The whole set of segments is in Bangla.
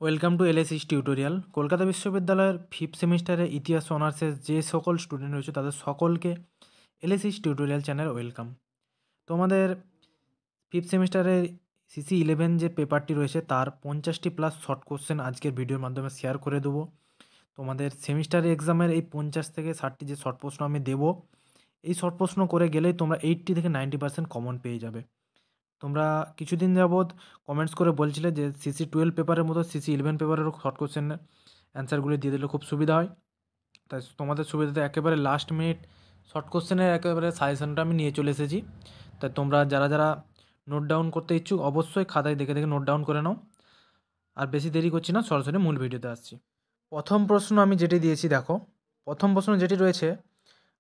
Welcome to LSIS tutorial. Kolkata বিশ্ববিদ্যালয়ের ফিফথ সেমিস্টারে ইতিহাস অনার্সের যে সকল স্টুডেন্ট রয়েছে তাদের সকলকে এলএসিস টিউটোরিয়াল চ্যানেল ওয়েলকাম। তোমাদের ফিফথ সেমিস্টারের CC11 যে পেপারটি রয়েছে তার 50টি প্লাস শর্ট কোশ্চেন আজকের ভিডিওর মাধ্যমে শেয়ার করে দেবো। তোমাদের সেমিস্টার এক্সামের এই 50 থেকে 60টি যে শর্ট প্রশ্ন আমি দেবো, এই শর্ট প্রশ্ন করে গেলেই তোমরা 80 থেকে 90% কমন পেয়ে যাবে। তোমরা কিছুদিন যাবৎ কমেন্টস করে বলছিলে যে CC12 পেপারের মতো CC11 পেপারেরও শর্ট কোশ্চেনের অ্যান্সারগুলি দিয়ে দিলে খুব সুবিধা হয়। তাই তোমাদের সুবিধাতে একেবারে লাস্ট মিনিট শর্ট কোশ্চেনের একেবারে সাজেশনটা আমি নিয়ে চলে এসেছি। তাই তোমরা যারা যারা নোট ডাউন করতে ইচ্ছুক অবশ্যই খাতায় দেখে দেখে নোট ডাউন করে নাও। আর বেশি দেরি করছি না, সরাসরি মূল ভিডিওতে আসছি। প্রথম প্রশ্ন আমি যেটি দিয়েছি দেখো, প্রথম প্রশ্ন যেটি রয়েছে,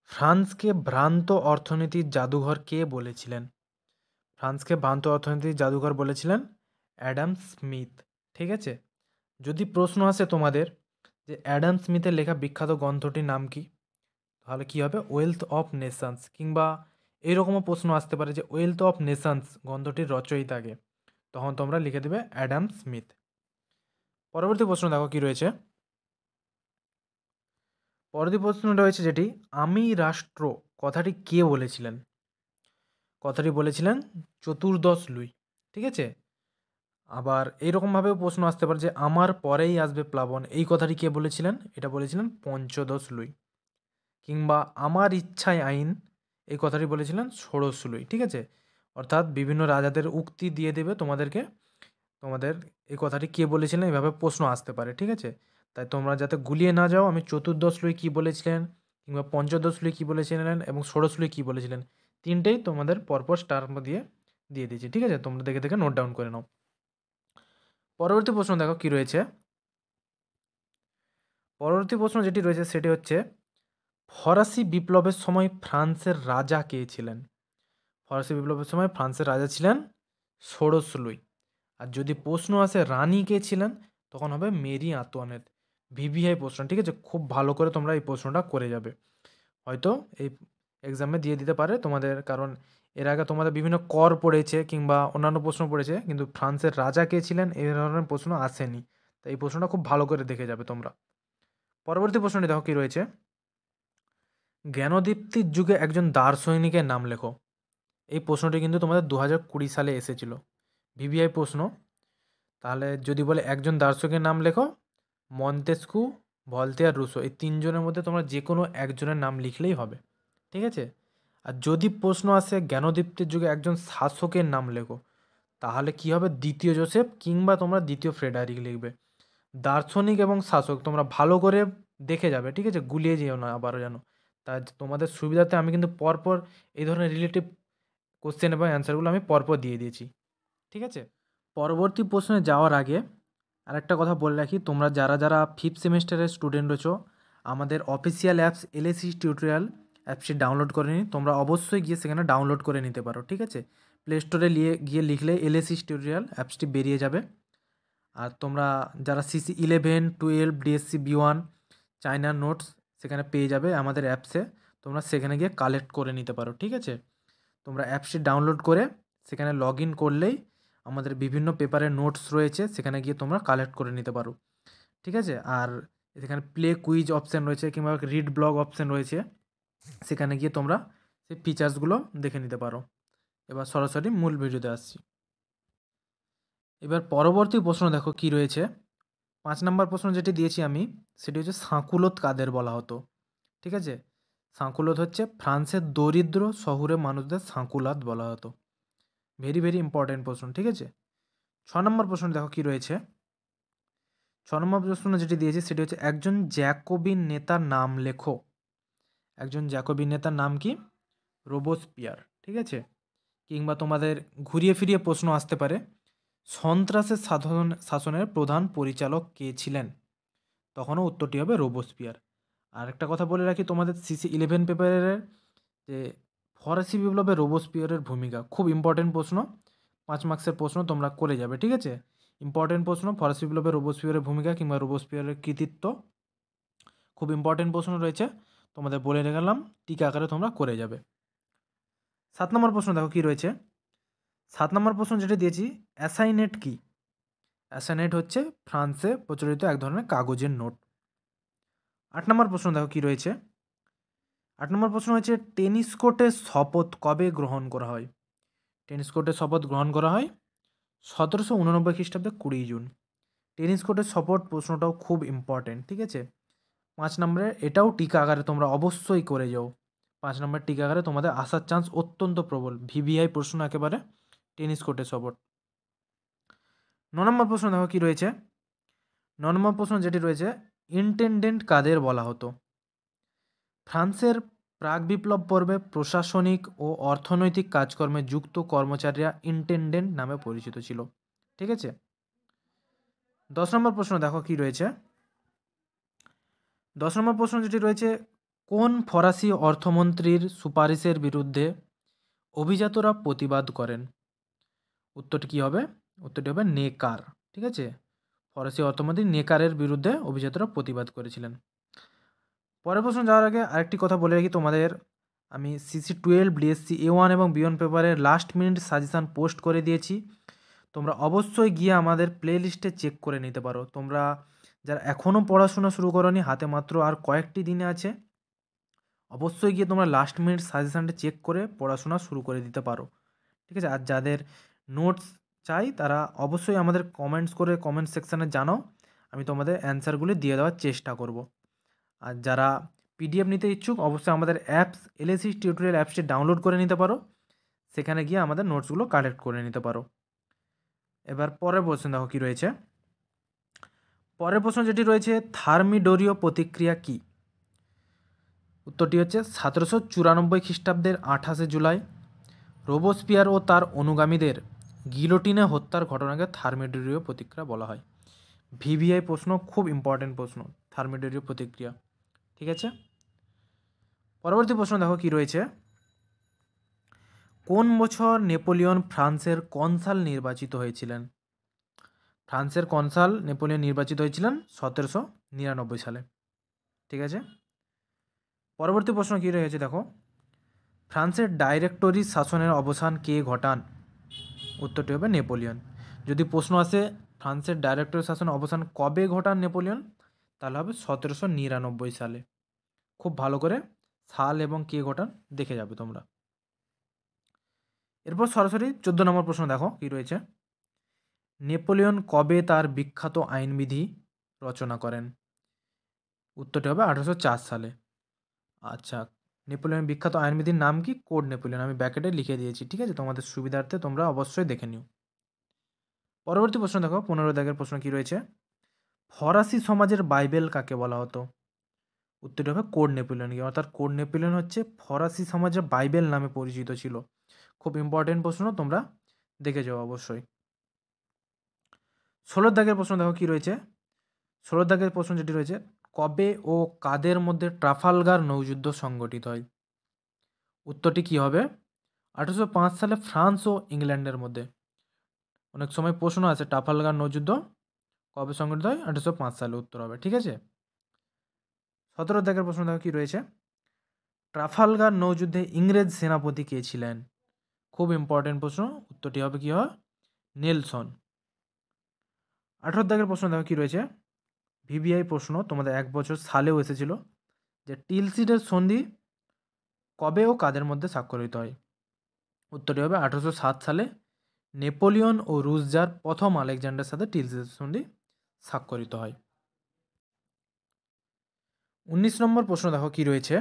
ফ্রান্সকে ভ্রান্ত অর্থনীতির জাদুঘর কে বলেছিলেন? ফ্রান্সকে ভ্রান্ত অর্থনীতির জাদুঘর বলেছিলেন অ্যাডাম স্মিথ। ঠিক আছে, যদি প্রশ্ন আসে তোমাদের যে অ্যাডাম স্মিথের লেখা বিখ্যাত গ্রন্থটির নাম কি, তাহলে কি হবে? Wealth of Nations. কিংবা এইরকমও প্রশ্ন আসতে পারে যে ওয়েলথ অফ নেশনস গ্রন্থটির রচয়িতাকে, তখন তোমরা লিখে দেবে অ্যাডাম স্মিথ। পরবর্তী প্রশ্ন দেখো কি রয়েছে। পরবর্তী প্রশ্ন রয়েছে যেটি, আমি রাষ্ট্র কথাটি কে বলেছিলেন? কথাটি বলেছিলেন চতুর্দশ লুই। ঠিক আছে, আবার এইরকমভাবেও প্রশ্ন আসতে পারে যে আমার পরেই আসবে প্লাবন, এই কথাটি কে বলেছিলেন? এটা বলেছিলেন পঞ্চদশ লুই। কিংবা আমার ইচ্ছায় আইন, এই কথাটি বলেছিলেন ষোড়শ লুই। ঠিক আছে, অর্থাৎ বিভিন্ন রাজাদের উক্তি দিয়ে দেবে তোমাদেরকে, তোমাদের এই কথাটি কে বলেছিলেন এভাবে প্রশ্ন আসতে পারে। ঠিক আছে, তাই তোমরা যাতে গুলিয়ে না যাও, আমি চতুর্দশ লুই কী বলেছিলেন, কিংবা পঞ্চদশ লুই কী বলেছিলেন এবং ষোড়শ লুই কী বলেছিলেন, তিনটেই তোমাদের পরপর স্টার দিয়ে দিয়েছি। ঠিক আছে, তোমরা দেখে দেখে নোট ডাউন করে নাও। পরবর্তী প্রশ্ন দেখো কি রয়েছে। পরবর্তী প্রশ্ন যেটি রয়েছে সেটি হচ্ছে, ফরাসি বিপ্লবের সময় ফ্রান্সের রাজা কে ছিলেন? ফরাসি বিপ্লবের সময় ফ্রান্সের রাজা ছিলেন ষোড়শ লুই। আর যদি প্রশ্ন আসে রানী কে ছিলেন, তখন হবে মেরি আন্তোয়ানেট। ভিভিআই প্রশ্ন। ঠিক আছে, খুব ভালো করে তোমরা এই প্রশ্নটা করে যাবে, হয়তো এই এক্সামে দিয়ে দিতে পারে তোমাদের, কারণ এর আগে তোমাদের বিভিন্ন কর পড়েছে কিংবা অন্যান্য প্রশ্ন পড়েছে, কিন্তু ফ্রান্সের রাজা কে ছিলেন এই ধরনের প্রশ্ন আসেনি। তাই এই প্রশ্নটা খুব ভালো করে দেখে যাবে তোমরা। পরবর্তী প্রশ্নটি দেখো কি রয়েছে, জ্ঞানদীপ্তির যুগে একজন দার্শনিকের নাম লেখো। এই প্রশ্নটি কিন্তু তোমাদের 2020 সালে এসেছিল, ভিভিআই প্রশ্ন। তাহলে যদি বলে একজন দার্শনিকের নাম লেখো, মন্তেস্কু, ভলতেয়ার, রুসো, এই তিনজনের মধ্যে তোমরা যে কোনো একজনের নাম লিখলেই হবে। ঠিক আছে, আর যদি প্রশ্ন আসে জ্ঞানদীপ্তির যুগে একজন শাসকের নাম লেখো, তাহলে কি হবে? দ্বিতীয় জোসেফ কিংবা তোমরা দ্বিতীয় ফ্রেডারিক লিখবে। দার্শনিক এবং শাসক তোমরা ভালো করে দেখে যাবে। ঠিক আছে, গুলিয়ে যেও না আবারও যেন। তাই তোমাদের সুবিধাতে আমি কিন্তু পরপর এই ধরনের রিলেটিভ কোশ্চেন এবং অ্যান্সারগুলো আমি পরপর দিয়ে দিয়েছি। ঠিক আছে, পরবর্তী প্রশ্নে যাওয়ার আগে আরেকটা কথা বলে রাখি, তোমরা যারা যারা ফিফথ সেমিস্টারের স্টুডেন্ট রয়েছো, আমাদের অফিসিয়াল অ্যাপস এলএসিস টিউটোরিয়াল অ্যাপসটি ডাউনলোড করে নিই। তোমরা অবশ্যই গিয়ে সেখানে ডাউনলোড করে নিতে পারো। ঠিক আছে, প্লে স্টোরে গিয়ে লিখলে এলএসিস টিউটোরিয়াল অ্যাপসটি বেরিয়ে যাবে। আর তোমরা যারা CC11, 12, DSC B1 চায়নার নোটস সেখানে পেয়ে যাবে আমাদের অ্যাপসে, তোমরা সেখানে গিয়ে কালেক্ট করে নিতে পারো। ঠিক আছে, তোমরা অ্যাপসটি ডাউনলোড করে সেখানে লগ ইন করলেই আমাদের বিভিন্ন পেপারের নোটস রয়েছে, সেখানে গিয়ে তোমরা কালেক্ট করে নিতে পারো। ঠিক আছে, আর সেখানে প্লে কুইজ অপশান রয়েছে কিংবা রিড ব্লগ অপশান রয়েছে, সেখানে গিয়ে তোমরা সেই ফিচার্সগুলো দেখে নিতে পারো। এবার সরাসরি মূল ভিডিওতে আসছি। এবার পরবর্তী প্রশ্ন দেখো কি রয়েছে। 5 নম্বর প্রশ্ন যেটি দিয়েছি আমি, সেটি হচ্ছে সাঁকুলোত কাদের বলা হতো? ঠিক আছে, সাঁকুলোত হচ্ছে ফ্রান্সের দরিদ্র শহুরে মানুষদের সাঁকুলাত বলা হতো। ভেরি ভেরি ইম্পর্টেন্ট প্রশ্ন। ঠিক আছে, 6 নম্বর প্রশ্ন দেখো কি রয়েছে। 6 নম্বর প্রশ্ন যেটি দিয়েছি সেটি হচ্ছে একজন জ্যাকোবিন নেতার নাম লেখো। একজন জ্যাকোবিন নেতার নাম কি? রোবোস্পিয়ার। ঠিক আছে, কিংবা তোমাদের ঘুরিয়ে ফিরিয়ে প্রশ্ন আসতে পারে, সন্ত্রাসের শাসনের প্রধান পরিচালক কে ছিলেন? তখনও উত্তরটি হবে রোবোস্পিয়ার। আর একটা কথা বলে রাখি, তোমাদের CC11 পেপারের যে ফরাসি বিপ্লবে রোবোস্পিয়ারের ভূমিকা খুব ইম্পর্টেন্ট প্রশ্ন, 5 মার্কসের প্রশ্ন তোমরা করে যাবে। ঠিক আছে, ইম্পর্টেন্ট প্রশ্ন, ফরাসি বিপ্লবে রোবোস্পিয়ারের ভূমিকা কিংবা রোবোস্পিয়ারের কৃতিত্ব, খুব ইম্পর্টেন্ট প্রশ্ন রয়েছে, তোমাদের বলে গেলাম, টিকা আকারে তোমরা করে যাবে। 7 নম্বর প্রশ্ন দেখো কি রয়েছে। 7 নম্বর প্রশ্ন যেটা দিয়েছি, অ্যাসাইনেট কি? অ্যাসানেট হচ্ছে ফ্রান্সে প্রচলিত এক ধরনের কাগজের নোট। 8 নম্বর প্রশ্ন দেখো কি রয়েছে। 8 নম্বর প্রশ্ন হচ্ছে টেনিস কোর্টে শপথ কবে গ্রহণ করা হয়? টেনিস কোর্টে শপথ গ্রহণ করা হয় 1789 খ্রিস্টাব্দে 20 জুন। টেনিস কোর্টের শপথ প্রশ্নটাও খুব ইম্পর্টেন্ট, ঠিক আছে। 5 নম্বরে এটাও টিকা আকারে তোমরা অবশ্যই করে যাও। 5 নম্বর টিকা আকারে তোমাদের আসার চান্স অত্যন্ত প্রবল, ভিভিআই প্রশ্ন একেবারে টেনিস কোর্টের শপথ। 9 নম্বর প্রশ্ন দেখো কি রয়েছে। 9 নম্বর প্রশ্ন যেটি রয়েছে, ইন্টেন্ডেন্ট কাদের বলা হতো? ফ্রান্সের প্রাক বিপ্লব পর্বে প্রশাসনিক ও অর্থনৈতিক কাজকর্মে যুক্ত কর্মচারীরা ইন্টেন্ডেন্ট নামে পরিচিত ছিল, ঠিক আছে। 10 নম্বর প্রশ্ন দেখো কি রয়েছে। 10 নম্বর প্রশ্ন যেটি রয়েছে, কোন ফরাসি অর্থমন্ত্রীর সুপারিশের বিরুদ্ধে অভিজাতরা প্রতিবাদ করেন? উত্তরটি কী হবে? উত্তরটি হবে নেকার, ঠিক আছে। ফরাসি অর্থমন্ত্রী নেকারের বিরুদ্ধে অভিজাতরা প্রতিবাদ করেছিলেন। পরের প্রশ্ন যাওয়ার আগে আরেকটি কথা বলে রাখি তোমাদের, আমি CC12 ডিএসসি A1 এবং B1 পেপারের লাস্ট মিনিট সাজেশান পোস্ট করে দিয়েছি। তোমরা অবশ্যই গিয়ে আমাদের প্লে লিস্টে চেক করে নিতে পারো। তোমরা যারা এখনও পড়াশোনা শুরু করোনি, হাতে মাত্র আর কয়েকটি দিনে আছে, অবশ্যই গিয়ে তোমরা লাস্ট মিনিট সাজেশানটা চেক করে পড়াশোনা শুরু করে দিতে পারো, ঠিক আছে। আর যাদের নোটস চাই তারা অবশ্যই আমাদের কমেন্টস করে কমেন্ট সেকশানে জানাও, আমি তোমাদের অ্যান্সারগুলি দিয়ে দেওয়ার চেষ্টা করব। আর যারা PDF নিতে ইচ্ছুক অবশ্যই আমাদের অ্যাপস LSE টিউটোরিয়াল অ্যাপসটি ডাউনলোড করে নিতে পারো, সেখানে গিয়ে আমাদের নোটসগুলো কালেক্ট করে নিতে পারো। এবার পরের প্রশ্ন দেখো কী রয়েছে। পরের প্রশ্ন যেটি রয়েছে, থার্মিডোরীয় প্রতিক্রিয়া কী? উত্তরটি হচ্ছে 1794 খ্রিস্টাব্দের 28 জুলাই রোবোস্পিয়ার ও তার অনুগামীদের গিলোটিনে হত্যার ঘটনাকে থার্মিডোরীয় প্রতিক্রিয়া বলা হয়। ভিভিআই প্রশ্ন, খুব ইম্পর্টেন্ট প্রশ্ন, থার্মিডোরীয় প্রতিক্রিয়া, ঠিক আছে। পরবর্তী প্রশ্ন দেখো কি রয়েছে। কোন বছর নেপোলিয়ন ফ্রান্সের কনসাল নির্বাচিত হয়েছিলেন? ফ্রান্সের কনসাল নেপোলিয়ন নির্বাচিত হয়েছিলেন 1799 সালে, ঠিক আছে। পরবর্তী প্রশ্ন কী রয়েছে দেখো, ফ্রান্সের ডাইরেক্টরি শাসনের অবসান কে ঘটান? উত্তরটি হবে নেপোলিয়ন। যদি প্রশ্ন আসে ফ্রান্সের ডাইরেক্টরি শাসনের অবসান কবে ঘটান নেপোলিয়ন, তাহলে হবে 1799 সালে। খুব ভালো করে সাল এবং কে ঘটান দেখে যাবে তোমরা। এরপর সরাসরি 14 নম্বর প্রশ্ন দেখো কি রয়েছে। নেপোলিয়ন কবে তার বিখ্যাত আইনবিধি রচনা করেন? উত্তরটি হবে 1804 সালে। আচ্ছা, নেপোলিয়ন বিখ্যাত আইনবিধির নাম কি? Code Napoleon. আমি ব্যাকেটে লিখে দিয়েছি, ঠিক আছে, তোমাদের সুবিধার্থে তোমরা অবশ্যই দেখে নিও। পরবর্তী প্রশ্ন দেখো, 15 দাগের প্রশ্ন কি রয়েছে। ফরাসি সমাজের বাইবেল কাকে বলা হতো? উত্তরটি হবে কোড নেপোলিয়নকে। অর্থাৎ কোড নেপোলিয়ন হচ্ছে ফরাসি সমাজের বাইবেল নামে পরিচিত ছিল। খুব ইম্পর্টেন্ট প্রশ্ন, তোমরা দেখে যাও অবশ্যই। 16 দাগের প্রশ্ন দেখো কি রয়েছে। 16 দাগের প্রশ্ন যেটি রয়েছে, কবে ও কাদের মধ্যে ট্রাফালগার নৌযুদ্ধ সংগঠিত হয়? উত্তরটি কি হবে? 1805 সালে ফ্রান্স ও ইংল্যান্ডের মধ্যে। অনেক সময় প্রশ্ন আছে ট্রাফালগার নৌযুদ্ধ কবে সংগঠিত হয়? 1805 সালে উত্তর হবে, ঠিক আছে। 17 দাগের প্রশ্ন দেখো কি রয়েছে। ট্রাফালগার নৌযুদ্ধে ইংরেজ সেনাপতি কে ছিলেন? খুব ইম্পর্টেন্ট প্রশ্ন, উত্তরটি হবে কি হয়? নেলসন। 18 দাগের প্রশ্ন দেখো কি রয়েছে। ভিভিআই প্রশ্ন, তোমাদের 1 বছর সালেও এসেছিল, যে টিলসিডের সন্ধি কবে ও কাদের মধ্যে স্বাক্ষরিত হয়? উত্তরটি হবে 1807 সালে নেপোলিয়ন ও রুশ জার প্রথম আলেকজান্ডারের সাথে টিলসিডের সন্ধি স্বাক্ষরিত হয়। 19 নম্বর প্রশ্ন দেখো কি রয়েছে।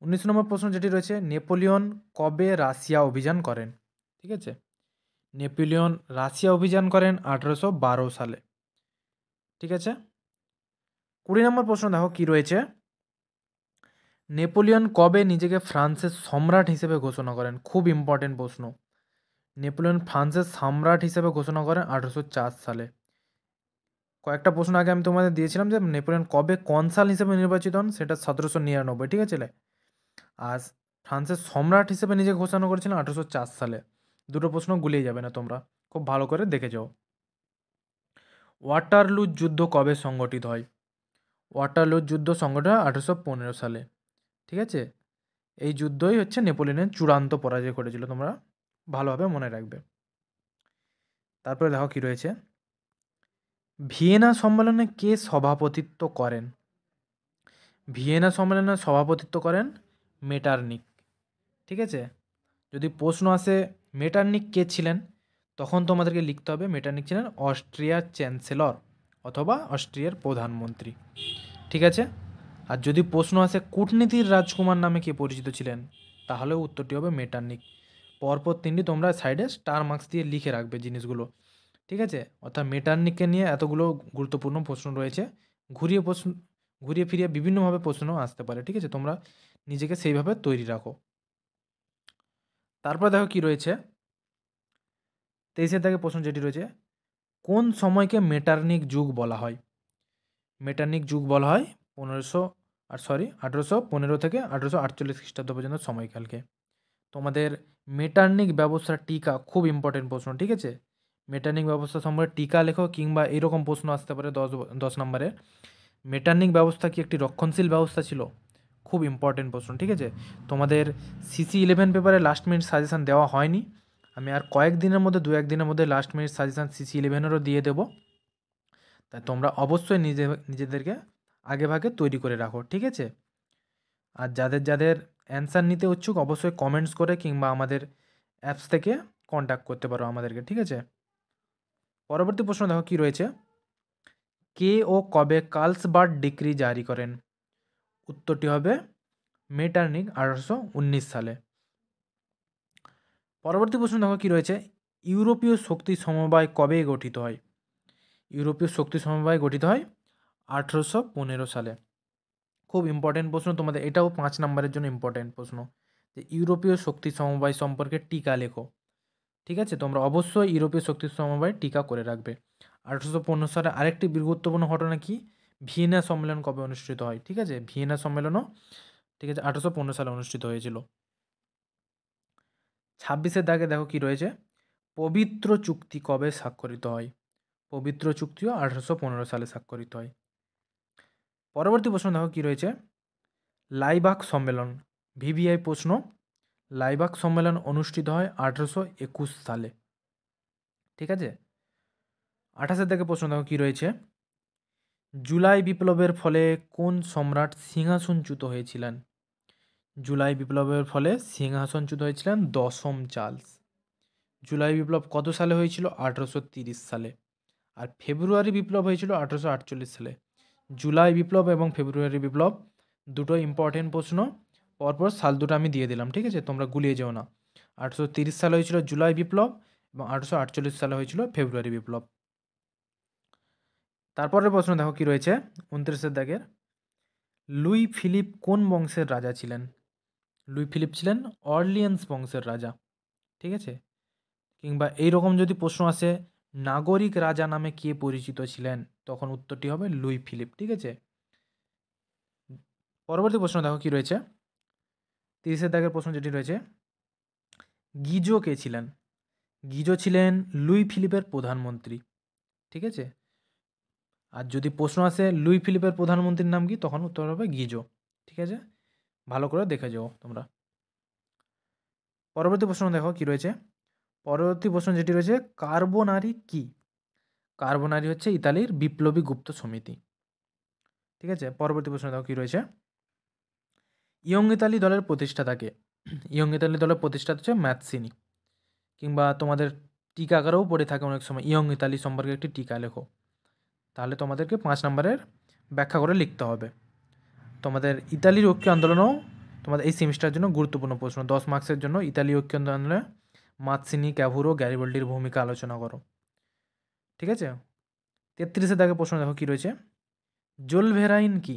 19 নম্বর প্রশ্ন যেটি রয়েছে, নেপোলিয়ন কবে রাশিয়া অভিযান করেন? ঠিক আছে, নেপোলিয়ন রাশিয়া অভিযান করেন 1812 সালে, ঠিক আছে। 20 নম্বর প্রশ্ন দেখো কি রয়েছে। নেপোলিয়ন কবে নিজেকে ফ্রান্সের সম্রাট হিসেবে ঘোষণা করেন? খুব ইম্পর্টেন্ট প্রশ্ন। নেপোলিয়ন ফ্রান্সের সম্রাট হিসেবে ঘোষণা করেন 1804 সালে। কয়েকটা প্রশ্ন আগে আমি তোমাদের দিয়েছিলাম যে নেপোলিয়ন কবে কনসাল হিসেবে নির্বাচিত হন, সেটা 1799, ঠিক আছে। আর ফ্রান্সের সম্রাট হিসেবে নিজেকে ঘোষণা করেছিলেন 1804 সালে। দুটো প্রশ্ন গুলিয়ে যাবে না, তোমরা খুব ভালো করে দেখে যাও। ওয়াটারলু যুদ্ধ কবে সংগঠিত হয়? ওয়াটারলু যুদ্ধ সংগঠিত হয় 1815 সালে, ঠিক আছে। এই যুদ্ধই হচ্ছে নেপোলিয়নের চূড়ান্ত পরাজয় ঘটেছিল, তোমরা ভালোভাবে মনে রাখবে। তারপরে দেখো কি রয়েছে। ভিয়েনা সম্মেলনে কে সভাপতিত্ব করেন? ভিয়েনা সম্মেলনে সভাপতিত্ব করেন মেটারনিক। ঠিক আছে, যদি প্রশ্ন আসে মেটারনিক কে ছিলেন, তখন তোমাদেরকে লিখতে হবে মেটারনিক ছিলেন অস্ট্রিয়ার চ্যান্সেলর অথবা অস্ট্রিয়ার প্রধানমন্ত্রী। ঠিক আছে, আর যদি প্রশ্ন আসে কূটনীতির রাজকুমার নামে কে পরিচিত ছিলেন, তাহলেও উত্তরটি হবে মেটারনিক। পরপর তিনটি তোমরা সাইডে স্টার মার্কস দিয়ে লিখে রাখবে জিনিসগুলো। ঠিক আছে, অর্থাৎ মেটারনিককে নিয়ে এতগুলো গুরুত্বপূর্ণ প্রশ্ন রয়েছে। ঘুরিয়ে ফিরিয়ে বিভিন্নভাবে প্রশ্ন আসতে পারে। ঠিক আছে, তোমরা নিজেকে সেইভাবে তৈরি রাখো। তারপর দেখো কি রয়েছে 23 দাগে প্রশ্ন যেটি রয়েছে, কোন সময়কে মেটারনিক যুগ বলা হয়? মেটারনিক যুগ বলা হয় 1815 থেকে 1848 খ্রিস্টাব্দ পর্যন্ত সময়কালকে। তোমাদের মেটারনিক ব্যবস্থার টিকা খুব ইম্পর্টেন্ট প্রশ্ন। ঠিক আছে, মেটারনিক ব্যবস্থা সম্পর্কে টিকা লেখো, কিংবা এরকম প্রশ্ন আসতে পারে 10 নম্বরে, মেটারনিক ব্যবস্থা কি একটি রক্ষণশীল ব্যবস্থা ছিল? খুব ইম্পর্টেন্ট প্রশ্ন। ঠিক আছে, তোমাদের CC11 পেপারে লাস্ট মিনিট সাজেশান দেওয়া হয়নি, আমি আর কয়েকদিনের মধ্যে 2-1 দিনের মধ্যে লাস্ট মিনিট সাজেশান CC11-এরও দিয়ে দেবো। তাই তোমরা অবশ্যই নিজেদেরকে আগে ভাগে তৈরি করে রাখো। ঠিক আছে, আর যাদের অ্যান্সার নিতে ইচ্ছুক অবশ্যই কমেন্টস করে কিংবা আমাদের অ্যাপস থেকে কন্ট্যাক্ট করতে পারো আমাদেরকে। ঠিক আছে, পরবর্তী প্রশ্ন দেখো কি রয়েছে, কে ও কবে কার্লসবার্গ ডিক্রি জারি করেন? উত্তরটি হবে মেটারনিক 1819 সালে। পরবর্তী প্রশ্ন দেখো কি রয়েছে, ইউরোপীয় শক্তি সমবায় কবে গঠিত হয়? ইউরোপীয় শক্তি সমবায় গঠিত হয় 1815 সালে। খুব ইম্পর্টেন্ট প্রশ্ন, তোমাদের এটাও 5 নম্বরের জন্য ইম্পর্টেন্ট প্রশ্ন, যে ইউরোপীয় শক্তি সমবায় সম্পর্কে টিকা লেখো। ঠিক আছে, তোমরা অবশ্যই ইউরোপীয় শক্তি সমবায় টিকা করে রাখবে। 1815 সালে আরেকটি গুরুত্বপূর্ণ ঘটনা কি, ভিয়েনা সম্মেলন কবে অনুষ্ঠিত হয়? ঠিক আছে, ভিয়েনা সম্মেলনও ঠিক আছে 1815 সালে অনুষ্ঠিত হয়েছিল। 26 দাগে দেখো কি রয়েছে, পবিত্র চুক্তি কবে স্বাক্ষরিত হয়? পবিত্র চুক্তিও 1815 সালে স্বাক্ষরিত হয়। পরবর্তী প্রশ্ন দেখো কি রয়েছে, লাইবাক সম্মেলন, ভিভিআই প্রশ্ন, লাইবাক সম্মেলন অনুষ্ঠিত হয় 1821 সালে। ঠিক আছে, 28 থেকে প্রশ্ন দেখো কি রয়েছে, জুলাই বিপ্লবের ফলে কোন সম্রাট সিংহাসনচ্যুত হয়েছিলেন? জুলাই বিপ্লবের ফলে সিংহাসনচ্যুত হয়েছিলেন 10ম চার্লস। জুলাই বিপ্লব কত সালে হয়েছিল? 1830 সালে। আর ফেব্রুয়ারি বিপ্লব হয়েছিল 1848 সালে। জুলাই বিপ্লব এবং ফেব্রুয়ারি বিপ্লব দুটো ইম্পর্টেন্ট প্রশ্ন, পরপর সাল দুটো আমি দিয়ে দিলাম। ঠিক আছে, তোমরা গুলিয়ে যেও না। 1830 সালে হয়েছিল জুলাই বিপ্লব এবং 1848 সালে হয়েছিল ফেব্রুয়ারি বিপ্লব। তারপরের প্রশ্ন দেখো কি রয়েছে 29 দাগের, লুই ফিলিপ কোন বংশের রাজা ছিলেন? লুই ফিলিপ ছিলেন অর্লিয়েন্স বংশের রাজা। ঠিক আছে, কিংবা এইরকম যদি প্রশ্ন আসে নাগরিক রাজা নামে কে পরিচিত ছিলেন, তখন উত্তরটি হবে লুই ফিলিপ। ঠিক আছে, পরবর্তী প্রশ্ন দেখো কি রয়েছে 30 দাগের প্রশ্ন যেটি রয়েছে, গিজো কে ছিলেন? গিজো ছিলেন লুই ফিলিপের প্রধানমন্ত্রী। ঠিক আছে, আর যদি প্রশ্ন আসে লুই ফিলিপের প্রধানমন্ত্রীর নাম কি, তখন উত্তর হবে গিজো। ঠিক আছে, ভালো করে দেখে যাও তোমরা। পরবর্তী প্রশ্ন দেখো কি রয়েছে, পরবর্তী প্রশ্ন যেটি রয়েছে, কার্বোনারি কি? কার্বোনারি হচ্ছে ইতালির বিপ্লবী গুপ্ত সমিতি। ঠিক আছে, পরবর্তী প্রশ্ন দেখো কি রয়েছে, ইয়ং ইতালি দলের প্রতিষ্ঠাতাকে? ইয়ং ইতালি দলের প্রতিষ্ঠাতা হচ্ছে ম্যাথসিনি, কিংবা তোমাদের টিকা আকারেও পড়ে থাকে অনেক সময়, ইয়ং ইতালি সম্পর্কে একটি টিকা লেখো। তাহলে তোমাদেরকে 5 নম্বরের ব্যাখ্যা করে লিখতে হবে। তোমাদের ইতালির ঐক্য আন্দোলনও তোমাদের এই সেমিস্টারের জন্য গুরুত্বপূর্ণ প্রশ্ন, 10 মার্কসের জন্য। ইতালি ঐক্য আন্দোলনে মাৎসিনি, ক্যাভুরো, গ্যারিবাল্ডির ভূমিকা আলোচনা করো। ঠিক আছে, 33 দাগে প্রশ্ন দেখো কি রয়েছে, জোলভেরাইন কি?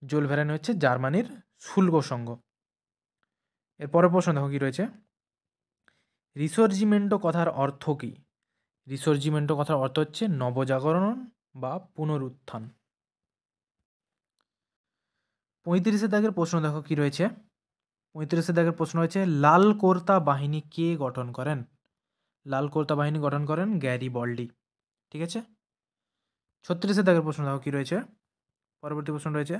জোলভেরাইন হচ্ছে জার্মানির শুল্ক সংঘ। এরপরের প্রশ্ন দেখো কি রয়েছে, রিসর্জিমেন্টো কথার অর্থ কী? রিসর্জিমেন্টো কথার অর্থ হচ্ছে নবজাগরণ বা পুনরুত্থান। 35 দাগের প্রশ্ন দেখো কি রয়েছে, 35 দাগের প্রশ্ন হয়েছে, লাল কোর্তা বাহিনী কে গঠন করেন? লাল কোর্তা বাহিনী গঠন করেন গ্যারিবল্ডি। ঠিক আছে, 36 দাগের প্রশ্ন দেখো কি রয়েছে, পরবর্তী প্রশ্ন রয়েছে,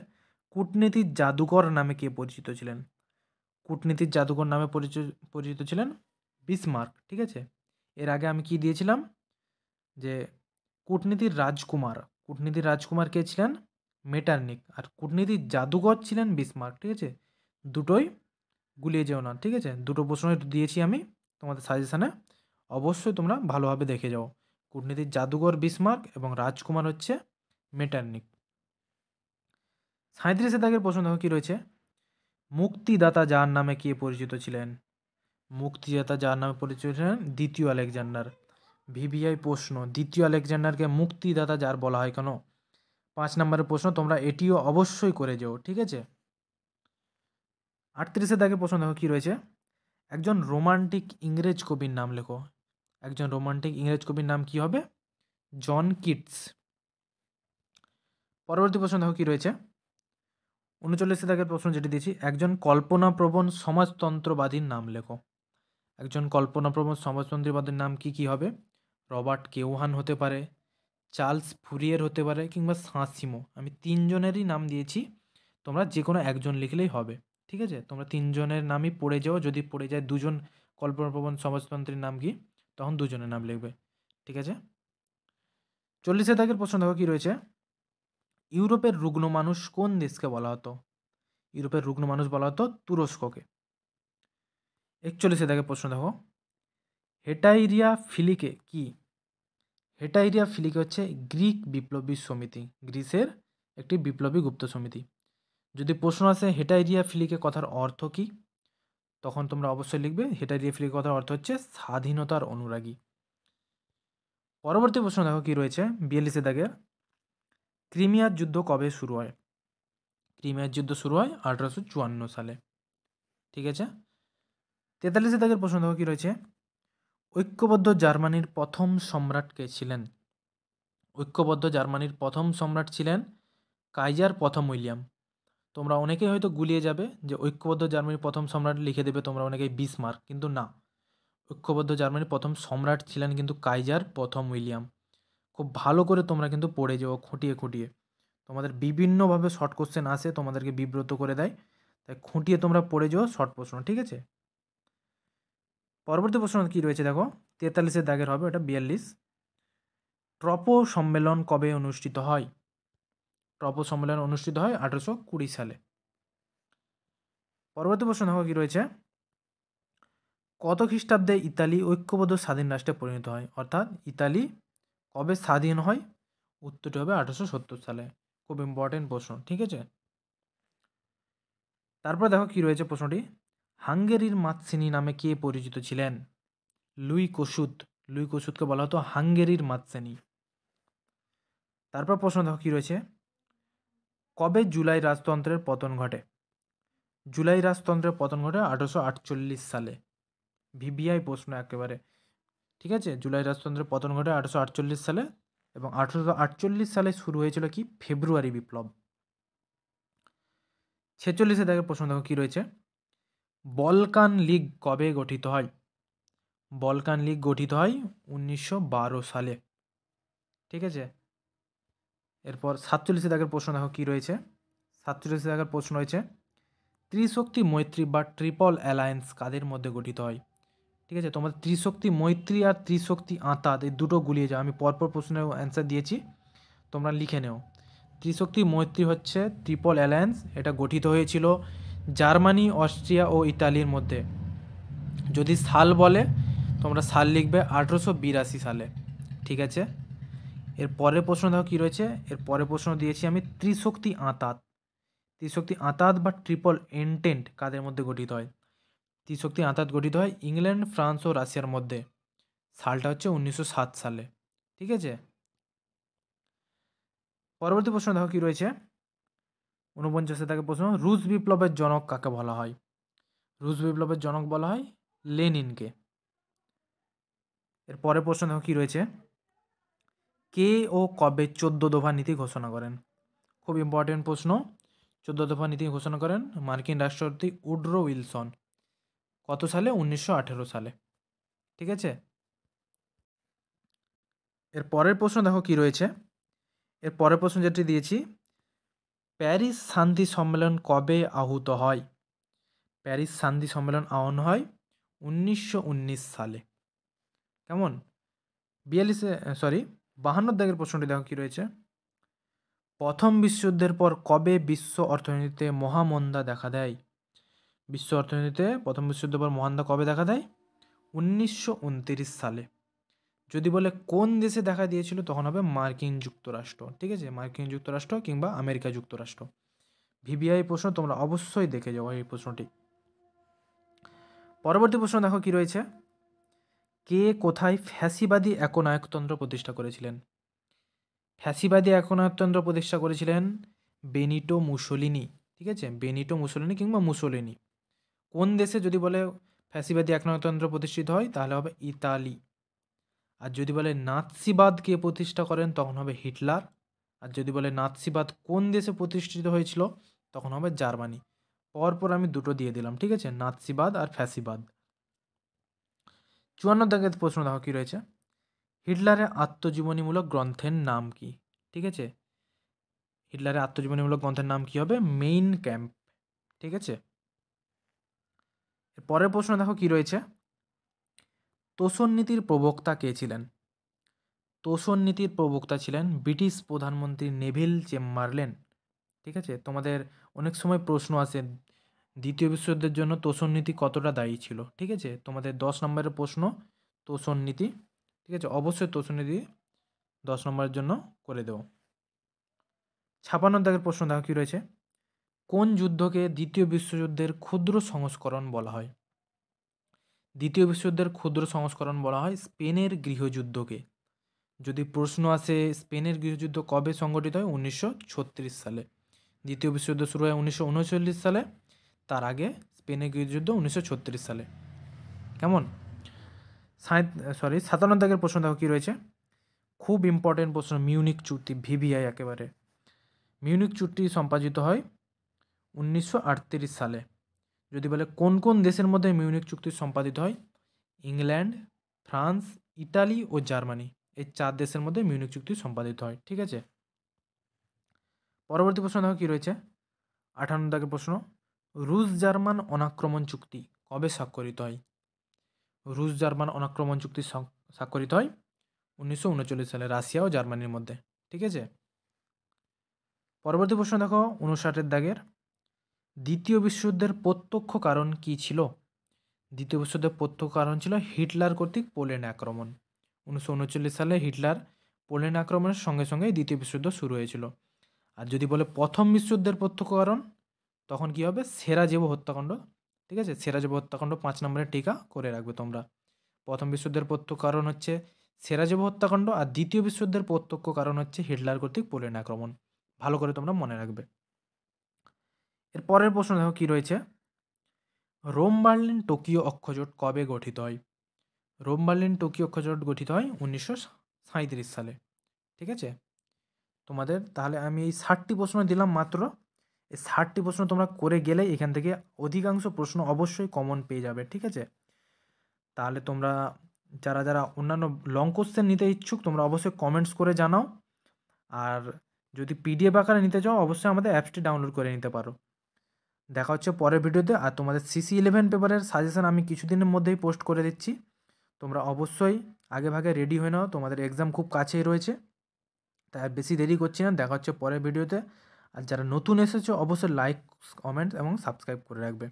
কূটনীতির জাদুকর নামে কে পরিচিত ছিলেন? কূটনীতির জাদুকর নামে পরিচিত ছিলেন বিসমার্ক। ঠিক আছে, এর আগে আমি কি দিয়েছিলাম, যে কূটনীতির রাজকুমার কে ছিলেন? মেটারনিক। আর কূটনীতির জাদুকর ছিলেন বিসমার্ক। ঠিক আছে, দুটোই গুলিয়ে যেও না। ঠিক আছে, দুটো প্রশ্ন দিয়েছি আমি তোমাদের সাজেশানে, অবশ্যই তোমরা ভালোভাবে দেখে যাও। কূটনীতির জাদুকর বিসমার্ক এবং রাজকুমার হচ্ছে মেটারনিক। 37 দাগের প্রশ্ন দেখো কি রয়েছে, মুক্তিদাতা যার নামে কে পরিচিত ছিলেন? মুক্তিদাতা যার নামে পরিচিত ছিলেন দ্বিতীয় আলেকজান্ডার। ভিভিআই প্রশ্ন, দ্বিতীয় আলেকজান্ডারকে মুক্তিদাতা যার বলা হয় কেন? 5 নম্বরের প্রশ্ন, তোমরা এটিও অবশ্যই করে যেও। ঠিক আছে, 38 দাগের প্রশ্ন দেখো কি রয়েছে, একজন রোমান্টিক ইংরেজ কবির নাম লেখো। একজন রোমান্টিক ইংরেজ কবির নাম কি হবে? John Keats. পরবর্তী প্রশ্ন দেখো কি রয়েছে, 39 দাগের প্রশ্ন যেটি দিয়েছি, একজন কল্পনাপ্রবণ সমাজতন্ত্রবাদীর নাম লেখো। একজন কল্পনাপ্রবণ সমাজতন্ত্রবাদীর নাম কি কি হবে? রবার্ট কেওহান হতে পারে, চার্লস ফুরিয়ের হতে পারে, কিংবা সাঁসিমো। আমি তিনজনেরই নাম দিয়েছি, তোমরা যে কোনো একজন লিখলেই হবে। ঠিক আছে, তোমরা তিনজনের নামই পড়ে যাও, যদি পড়ে যায় দুজন কল্পনাপ্রবণ সমাজতন্ত্রের নাম কি, তখন দুজনের নাম লিখবে। ঠিক আছে, 40 দাগের প্রশ্ন দেখো কি রয়েছে, ইউরোপের রুগ্ন মানুষ কোন দেশকে বলা হতো? ইউরোপের রুগ্ন মানুষ বলা হতো তুরস্ককে। 41 দাগের প্রশ্ন দেখো, হেটাইরিয়া ফিলিকে কি? হেটাইরিয়া ফিলিকে হচ্ছে গ্রিক বিপ্লবী সমিতি, গ্রিসের একটি বিপ্লবী গুপ্ত সমিতি। যদি প্রশ্ন আসে হেটাইরিয়া ফিলিকে কথার অর্থ কি, তখন তোমরা অবশ্যই লিখবে হেটাইরিয়া ফিলিকে কথার অর্থ হচ্ছে স্বাধীনতার অনুরাগী। পরবর্তী প্রশ্ন দেখো কি রয়েছে, 42 দাগের, ক্রিমিয়ার যুদ্ধ কবে শুরু হয়? ক্রিমিয়ার যুদ্ধ শুরু হয় 1854 সালে। ঠিক আছে, 43 দাগের প্রশ্ন দেখো কি রয়েছে, ঐক্যবদ্ধ জার্মানির প্রথম সম্রাট কে ছিলেন? ঐক্যবদ্ধ জার্মানির প্রথম সম্রাট ছিলেন কাইজার প্রথম উইলিয়াম। তোমরা অনেকেই হয়তো গুলিয়ে যাবে যে ঐক্যবদ্ধ জার্মানির প্রথম সম্রাট লিখে দেবে তোমরা অনেকেই বিসমার্ক, কিন্তু না, ঐক্যবদ্ধ জার্মানির প্রথম সম্রাট ছিলেন কিন্তু কাইজার প্রথম উইলিয়াম। খুব ভালো করে তোমরা কিন্তু পড়ে যাও খুঁটিয়ে খুঁটিয়ে, তোমাদের বিভিন্নভাবে শর্ট কোশ্চেন আসে, তোমাদেরকে বিব্রত করে দেয়, তাই খুঁটিয়ে তোমরা পড়ে যাও শর্ট প্রশ্ন। ঠিক আছে, পরবর্তী প্রশ্ন কি রয়েছে দেখো, 43 দাগের হবে, ওটা 42, ট্রপো সম্মেলন কবে অনুষ্ঠিত হয়? ট্রপো সম্মেলন অনুষ্ঠিত হয় 1820 সালে। পরবর্তী প্রশ্ন দেখো কি রয়েছে, কত খ্রিস্টাব্দে ইতালি ঐক্যবদ্ধ স্বাধীন রাষ্ট্রে পরিণত হয়? অর্থাৎ ইতালি কবে স্বাধীন হয়? উত্তরটি হবে 1870 সালে। খুব ইম্পর্টেন্ট প্রশ্ন। ঠিক আছে, তারপর দেখো কি রয়েছে প্রশ্নটি, হাঙ্গেরির মাতসিনি নামে কে পরিচিত ছিলেন? লুই কসুত। লুই কসুতকে বলা হতো হাঙ্গেরির মাতসিনি। তারপর প্রশ্ন দেখো কি রয়েছে, কবে জুলাই রাজতন্ত্রের পতন ঘটে? জুলাই রাজতন্ত্রের পতন ঘটে 1848 সালে। ভিভিআই প্রশ্ন একেবারে। ঠিক আছে, জুলাই রাজতন্ত্রের পতন ঘটে 1848 সালে, এবং 1848 সালে শুরু হয়েছিল কি? ফেব্রুয়ারি বিপ্লব। 46 দাগের প্রশ্ন দেখো কি রয়েছে, বলকান লীগ কবে গঠিত হয়? বলকান লীগ গঠিত হয় 1912 সালে। ঠিক আছে, এরপর 47 দাগের প্রশ্ন দেখো কি রয়েছে, 47 দাগের প্রশ্ন রয়েছে, ত্রিশক্তি মৈত্রী বা ট্রিপল অ্যালায়েন্স কাদের মধ্যে গঠিত হয়? ঠিক আছে, তোমাদের ত্রিশক্তি মৈত্রী আর ত্রিশক্তি আঁতাত এই দুটো গুলিয়ে যাও, আমি পরপর প্রশ্নের অ্যান্সার দিয়েছি, তোমরা লিখে নেও। ত্রিশক্তি মৈত্রী হচ্ছে ট্রিপল অ্যালায়েন্স, এটা গঠিত হয়েছিল জার্মানি, অস্ট্রিয়া ও ইতালির মধ্যে। যদি সাল বলে তোমরা সাল লিখবে 1882 সালে। ঠিক আছে, এর পরের প্রশ্ন দেখো কী রয়েছে, এর পরের প্রশ্ন দিয়েছি আমি ত্রিশক্তি আঁতাত। ত্রিশক্তি আঁতাত বা ট্রিপল এন্টেন্ট কাদের মধ্যে গঠিত হয়? ত্রিশক্তি আঁতাত গঠিত হয় ইংল্যান্ড, ফ্রান্স ও রাশিয়ার মধ্যে। সালটা হচ্ছে 1907 সালে। ঠিক আছে, পরবর্তী প্রশ্ন দেখো কি রয়েছে, 49 থেকে প্রশ্ন, রুশ বিপ্লবের জনক কাকে বলা হয়? রুশ বিপ্লবের জনক বলা হয় লেনিনকে। এর পরের প্রশ্ন দেখো কি রয়েছে, কে ও কবে 14 দফা নীতি ঘোষণা করেন? খুব ইম্পর্টেন্ট প্রশ্ন। 14 দফা নীতি ঘোষণা করেন মার্কিন রাষ্ট্রপতি উড্রো উইলসন। কত সালে? 1918 সালে। ঠিক আছে, এর পরের প্রশ্ন দেখো কি রয়েছে, এর পরের প্রশ্ন যেটি দিয়েছি, প্যারিস শান্তি সম্মেলন কবে আহুত হয়? প্যারিস শান্তি সম্মেলন আহ্বান হয় 1919 সালে। কেমন? 42 52 দাগের প্রশ্নটি দেখো কী রয়েছে। প্রথম বিশ্বযুদ্ধের পর কবে বিশ্ব অর্থনীতিতে মহামন্দা দেখা দেয়? বিশ্ব অর্থনীতিতে প্রথম বিশ্বযুদ্ধের পর মহামন্দা কবে দেখা দেয়? 1929 সালে। যদি বলে কোন দেশে দেখা দিয়েছিল তখন হবে মার্কিন যুক্তরাষ্ট্র। ঠিক আছে, মার্কিন যুক্তরাষ্ট্র কিংবা আমেরিকা যুক্তরাষ্ট্র। ভিভিআই প্রশ্ন তোমরা অবশ্যই দেখে যাও এই প্রশ্নটি। পরবর্তী প্রশ্ন দেখো কি রয়েছে। কে কোথায় ফ্যাসিবাদী একনায়কতন্ত্র প্রতিষ্ঠা করেছিলেন? ফ্যাসিবাদী একনায়কতন্ত্র প্রতিষ্ঠা করেছিলেন বেনিটো মুসোলিনি। ঠিক আছে, বেনিটো মুসোলিনি কিংবা মুসোলিনি। কোন দেশে যদি বলে ফ্যাসিবাদী একনায়কতন্ত্র প্রতিষ্ঠিত হয় তাহলে হবে ইতালি। আর যদি বলে নাৎসিবাদ কে প্রতিষ্ঠা করেন তখন হবে হিটলার। আর যদি বলে নাৎসিবাদ কোন দেশে প্রতিষ্ঠিত হয়েছিল তখন হবে জার্মানি। পরপর আমি দুটো দিয়ে দিলাম, ঠিক আছে, নাৎসিবাদ আর ফ্যাসিবাদ। 54 দাগের প্রশ্ন দেখো কি রয়েছে। হিটলারের আত্মজীবনীমূলক গ্রন্থের নাম কি? ঠিক আছে, হিটলারের আত্মজীবনীমূলক গ্রন্থের নাম কি হবে? Main camp. ঠিক আছে, পরের প্রশ্ন দেখো কি রয়েছে। তোষণ নীতির প্রবক্তা কে ছিলেন? তোষণ নীতির প্রবক্তা ছিলেন ব্রিটিশ প্রধানমন্ত্রী নেভিল চেম্বারলেন। ঠিক আছে, তোমাদের অনেক সময় প্রশ্ন আসে দ্বিতীয় বিশ্বযুদ্ধের জন্য তোষণ নীতি কতটা দায়ী ছিল। ঠিক আছে, তোমাদের 10 নম্বরের প্রশ্ন তোষণ নীতি। ঠিক আছে, অবশ্যই তোষণ নীতি 10 নম্বরের জন্য করে দেবো। 56 দাগের প্রশ্ন দেখো কি রয়েছে। কোন যুদ্ধকে দ্বিতীয় বিশ্বযুদ্ধের ক্ষুদ্র সংস্করণ বলা হয়? দ্বিতীয় বিশ্বযুদ্ধের ক্ষুদ্র সংস্করণ বলা হয় স্পেনের গৃহযুদ্ধকে। যদি প্রশ্ন আসে স্পেনের গৃহযুদ্ধ কবে সংগঠিত হয়? 1936 সালে। দ্বিতীয় বিশ্বযুদ্ধ শুরু হয় 1939 সালে, তার আগে স্পেনের গৃহযুদ্ধ 1936 সালে। কেমন? 57 দাগের প্রশ্ন দেখো কী রয়েছে। খুব ইম্পর্টেন্ট প্রশ্ন, মিউনিক চুক্তি, ভিভিআই একেবারে। মিউনিক চুক্তি সম্পাদিত হয় 1938 সালে। যদি বলে কোন কোন দেশের মধ্যে মিউনিক চুক্তি সম্পাদিত হয়? ইংল্যান্ড, ফ্রান্স, ইতালি ও জার্মানি, এই 4 দেশের মধ্যে মিউনিক চুক্তি সম্পাদিত হয়। ঠিক আছে, পরবর্তী প্রশ্ন দেখো কী রয়েছে। 58 দাগের প্রশ্ন, রুশ জার্মান অনাক্রমণ চুক্তি কবে স্বাক্ষরিত হয়? রুশ জার্মান অনাক্রমণ চুক্তি স্বাক্ষরিত হয় 1939 সালে রাশিয়া ও জার্মানির মধ্যে। ঠিক আছে, পরবর্তী প্রশ্ন দেখো 59 দাগের, দ্বিতীয় বিশ্বযুদ্ধের প্রত্যক্ষ কারণ কি ছিল? দ্বিতীয় বিশ্বযুদ্ধের প্রত্যক্ষ কারণ ছিল হিটলার কর্তৃক পোল্যান্ড আক্রমণ। 1939 সালে হিটলার পোল্যান্ড আক্রমণের সঙ্গে সঙ্গে দ্বিতীয় বিশ্বযুদ্ধ শুরু হয়েছিল। আর যদি বলে প্রথম বিশ্বযুদ্ধের প্রত্যক্ষ কারণ তখন কি হবে? সেরাজেভো হত্যাকাণ্ড। ঠিক আছে, সেরাজেভো হত্যাকাণ্ড 5 নম্বরের টিকা করে রাখবে তোমরা। প্রথম বিশ্বযুদ্ধের প্রত্যক্ষ কারণ হচ্ছে সেরাজেভো হত্যাকাণ্ড, আর দ্বিতীয় বিশ্বযুদ্ধের প্রত্যক্ষ কারণ হচ্ছে হিটলার কর্তৃক পোল্যান্ড আক্রমণ। ভালো করে তোমরা মনে রাখবে। এর পরের প্রশ্ন দেখো কি রয়েছে। রোম বার্লিন টোকিও অক্ষজোট কবে গঠিত হয়? রোম বার্লিন টোকিও অক্ষজোট গঠিত হয় 1937 সালে। ঠিক আছে, তোমাদের তাহলে আমি এই 60টি প্রশ্ন দিলাম মাত্র। এই 60টি প্রশ্ন তোমরা করে গেলে এখান থেকে অধিকাংশ প্রশ্ন অবশ্যই কমন পেয়ে যাবে। ঠিক আছে, তাহলে তোমরা যারা যারা অন্যান্য লং কোশ্চেন নিতে ইচ্ছুক তোমরা অবশ্যই কমেন্টস করে জানাও। আর যদি পিডিএফ আকারে নিতে চাও অবশ্যই আমাদের অ্যাপসটি ডাউনলোড করে নিতে পারো। দেখা হচ্ছে পরের ভিডিওতে। আর তোমাদের CC11 পেপারের সাজেশন আমি কিছুদিনের মধ্যেই পোস্ট করে দিচ্ছি। তোমরা অবশ্যই আগে ভাগে রেডি হয়ে নাও, তোমাদের এক্সাম খুব কাছেই রয়েছে। তাই আর বেশি দেরি করছি না, দেখা হচ্ছে পরের ভিডিওতে। আর যারা নতুন এসেছো অবশ্যই লাইক, কমেন্ট এবং সাবস্ক্রাইব করে রাখবে।